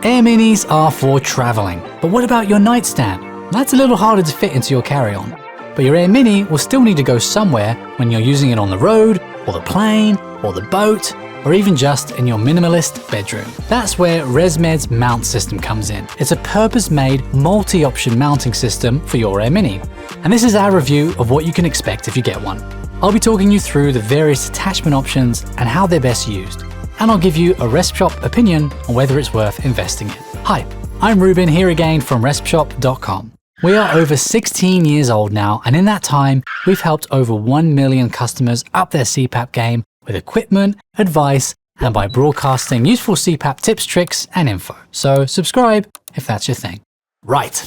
AirMinis are for traveling, but what about your nightstand? That's a little harder to fit into your carry-on. But your AirMini will still need to go somewhere when you're using it on the road, or the plane, or the boat, or even just in your minimalist bedroom. That's where ResMed's mount system comes in. It's a purpose-made, multi-option mounting system for your AirMini. And this is our review of what you can expect if you get one. I'll be talking you through the various attachment options and how they're best used. And I'll give you a RespShop opinion on whether it's worth investing in. Hi, I'm Ruben here again from RespShop.com. We are over 16 years old now, and in that time, we've helped over 1 million customers up their CPAP game with equipment, advice, and by broadcasting useful CPAP tips, tricks, and info. So subscribe if that's your thing. Right,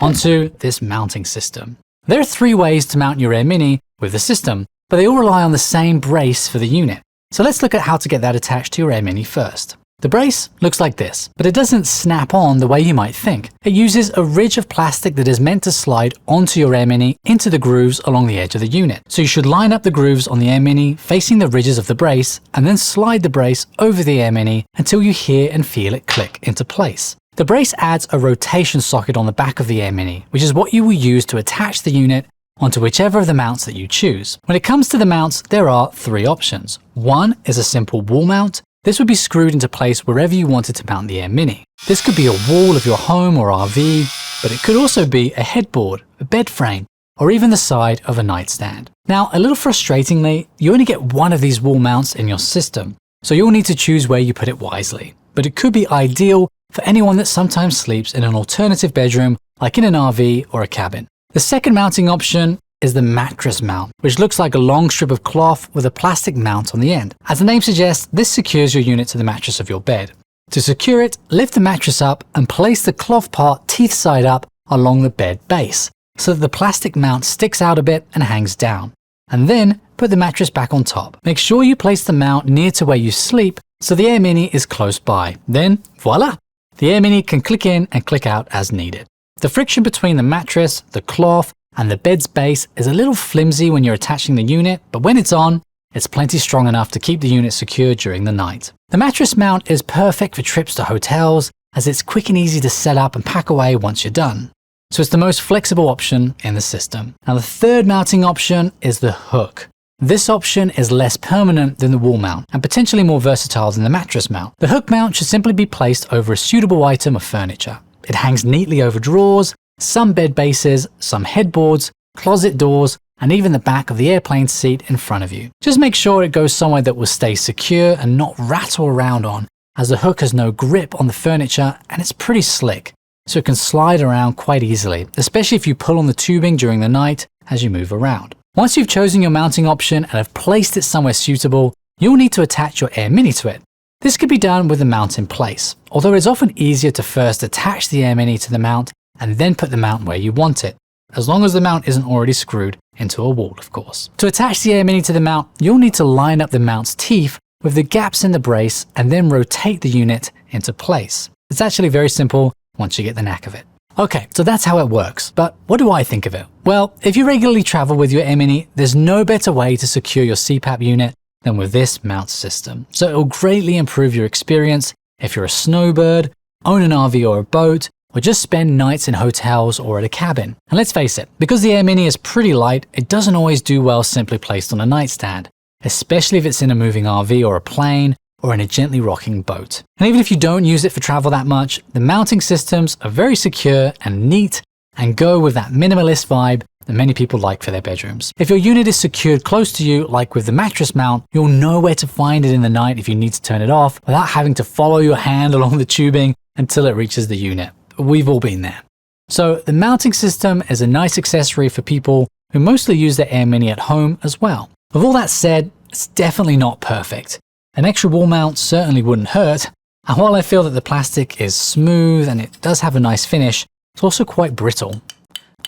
onto this mounting system. There are 3 ways to mount your AirMini with the system, but they all rely on the same brace for the unit. So let's look at how to get that attached to your AirMini first. The brace looks like this, but it doesn't snap on the way you might think. It uses a ridge of plastic that is meant to slide onto your AirMini into the grooves along the edge of the unit. So you should line up the grooves on the AirMini facing the ridges of the brace and then slide the brace over the AirMini until you hear and feel it click into place. The brace adds a rotation socket on the back of the AirMini, which is what you will use to attach the unit onto whichever of the mounts that you choose. When it comes to the mounts, there are 3 options. One is a simple wall mount. This would be screwed into place wherever you wanted to mount the AirMini. This could be a wall of your home or RV, but it could also be a headboard, a bed frame, or even the side of a nightstand. Now, a little frustratingly, you only get one of these wall mounts in your system, so you'll need to choose where you put it wisely. But it could be ideal for anyone that sometimes sleeps in an alternative bedroom, like in an RV or a cabin. The second mounting option is the mattress mount, which looks like a long strip of cloth with a plastic mount on the end. As the name suggests, this secures your unit to the mattress of your bed. To secure it, lift the mattress up and place the cloth part teeth side up along the bed base, so that the plastic mount sticks out a bit and hangs down. And then put the mattress back on top. Make sure you place the mount near to where you sleep so the AirMini is close by. Then, voila! The AirMini can click in and click out as needed. The friction between the mattress, the cloth, and the bed's base is a little flimsy when you're attaching the unit, but when it's on, it's plenty strong enough to keep the unit secure during the night. The mattress mount is perfect for trips to hotels, as it's quick and easy to set up and pack away once you're done. So it's the most flexible option in the system. Now the third mounting option is the hook. This option is less permanent than the wall mount and potentially more versatile than the mattress mount. The hook mount should simply be placed over a suitable item of furniture. It hangs neatly over drawers, some bed bases, some headboards, closet doors, and even the back of the airplane seat in front of you. Just make sure it goes somewhere that will stay secure and not rattle around on, as the hook has no grip on the furniture and it's pretty slick, so it can slide around quite easily, especially if you pull on the tubing during the night as you move around. Once you've chosen your mounting option and have placed it somewhere suitable, you'll need to attach your AirMini to it. This could be done with the mount in place, although it's often easier to first attach the AirMini to the mount and then put the mount where you want it, as long as the mount isn't already screwed into a wall, of course. To attach the AirMini to the mount, you'll need to line up the mount's teeth with the gaps in the brace and then rotate the unit into place. It's actually very simple once you get the knack of it. Okay, so that's how it works, but what do I think of it? Well, if you regularly travel with your AirMini, there's no better way to secure your CPAP unit than with this mount system. So it will greatly improve your experience if you're a snowbird, own an RV or a boat, or just spend nights in hotels or at a cabin. And let's face it, because the AirMini is pretty light, it doesn't always do well simply placed on a nightstand, especially if it's in a moving RV or a plane or in a gently rocking boat. And even if you don't use it for travel that much, the mounting systems are very secure and neat and go with that minimalist vibe that many people like for their bedrooms. If your unit is secured close to you, like with the mattress mount, you'll know where to find it in the night if you need to turn it off without having to follow your hand along the tubing until it reaches the unit. We've all been there. So the mounting system is a nice accessory for people who mostly use their AirMini at home as well. With all that said, it's definitely not perfect. An extra wall mount certainly wouldn't hurt, and while I feel that the plastic is smooth and it does have a nice finish, it's also quite brittle.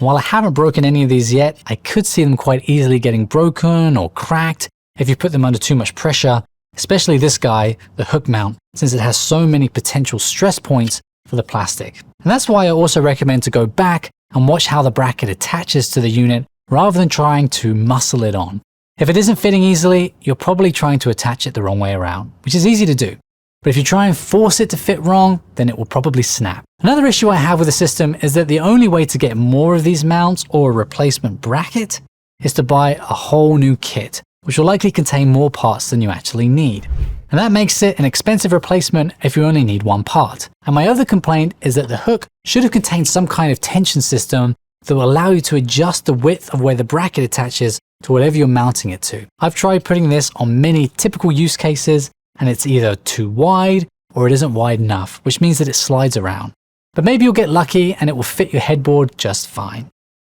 While I haven't broken any of these yet, I could see them quite easily getting broken or cracked if you put them under too much pressure, especially this guy, the hook mount, since it has so many potential stress points for the plastic. And that's why I also recommend to go back and watch how the bracket attaches to the unit rather than trying to muscle it on. If it isn't fitting easily, you're probably trying to attach it the wrong way around, which is easy to do. But if you try and force it to fit wrong, then it will probably snap. Another issue I have with the system is that the only way to get more of these mounts or a replacement bracket is to buy a whole new kit, which will likely contain more parts than you actually need. And that makes it an expensive replacement if you only need one part. And my other complaint is that the hook should have contained some kind of tension system that will allow you to adjust the width of where the bracket attaches to whatever you're mounting it to. I've tried putting this on many typical use cases, and it's either too wide or it isn't wide enough, which means that it slides around. But maybe you'll get lucky and it will fit your headboard just fine.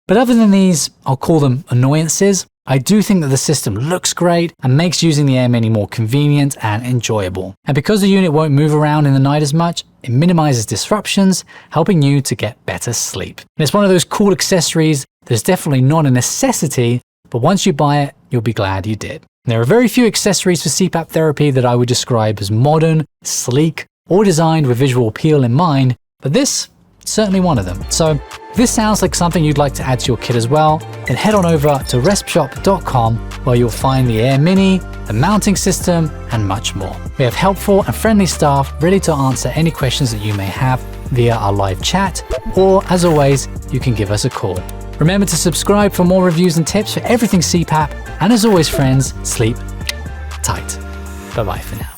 But other than these, I'll call them annoyances, I do think that the system looks great and makes using the AirMini more convenient and enjoyable. And because the unit won't move around in the night as much, it minimizes disruptions, helping you to get better sleep. And it's one of those cool accessories that's definitely not a necessity, but once you buy it, you'll be glad you did. There are very few accessories for CPAP therapy that I would describe as modern, sleek, or designed with visual appeal in mind, but this is certainly one of them. So if this sounds like something you'd like to add to your kit as well, then head on over to RespShop.com where you'll find the AirMini, the mounting system, and much more. We have helpful and friendly staff ready to answer any questions that you may have via our live chat, or as always, you can give us a call. Remember to subscribe for more reviews and tips for everything CPAP, and as always friends, sleep tight. Bye bye for now.